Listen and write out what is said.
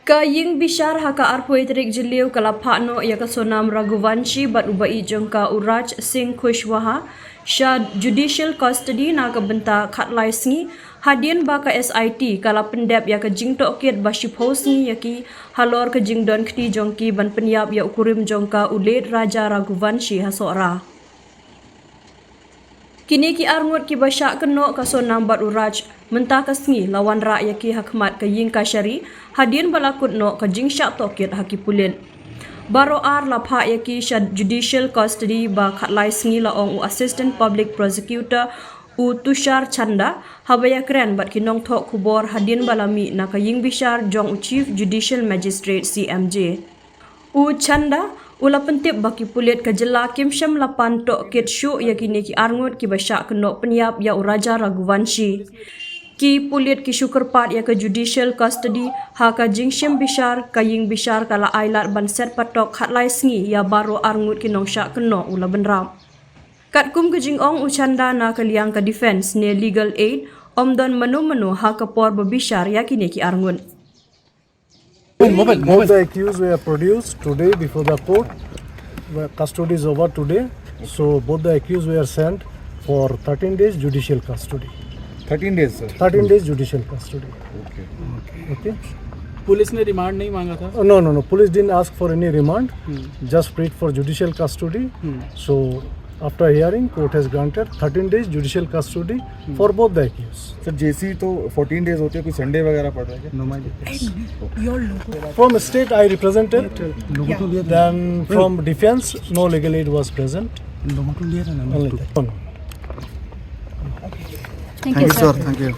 Kaying bishar haka arpoi terik jeliu kalapano ya kasonam Raghuvanshi bat ubai jengka Uraj Singh Kushwaha Shah Judicial Custody na kabenta khatlai sngi hadian ba ka SIT kala pendep ya ka jingtok kiat ba shipos sngi ya ki halor ka jingdon kti jongki ban penyap ya ukurim jongka Uled Raja Raghuvanshi hasora. Kini ki arngut ki basyak keno kasonam bat Uraj mentah kasngi lawan rak ya ki hakmat ka ying kasyari hadian balakut no ka jingsyak tokit haki pulin. Baro ar lapha ya ki Shah Judicial Custody ba khatlai sngi laong u Assistant Public Prosecutor u Tushar Chanda habaya keren bat kinong thok kubor hadian balami na ka ying bishar jong u Chief Judicial Magistrate CMJ. U Chanda ula pentip baki pulit ka jela Kim Sham lapan tok kit syuk ya kini ki arngut ki basyak kenok penyap ya Raja Raghuvanshi. Ki pulit ki syukur pat ya ke Judicial Custody ha ka jingshim bishar ka ying bishar kala ailat ban set patok khatlai sngi ya baro arngut ki nong syak kenok ula benram. Kat kum ke jingong u Chanda na ka liang ka defense ne legal aid omdon menu-menu ha ka por bishar ya kini ki arngut. Both the accused were produced today before the court. Custody is over today. So both the accused were sent for 13 days judicial custody. 13 days sir. 13 days judicial custody. Okay. Police ने रिमांड नहीं मांगा था? No. Police didn't ask for any remand. Just prayed for judicial custody. So after hearing, court has granted 13 days judicial custody for both the accused. Sir JC to 14 days होते हैं, कोई संडे वगैरह पड़ रहा है क्या? From state I represented. Then from defense, no legal aid was present. Only that. Thank you, sir. Thank you.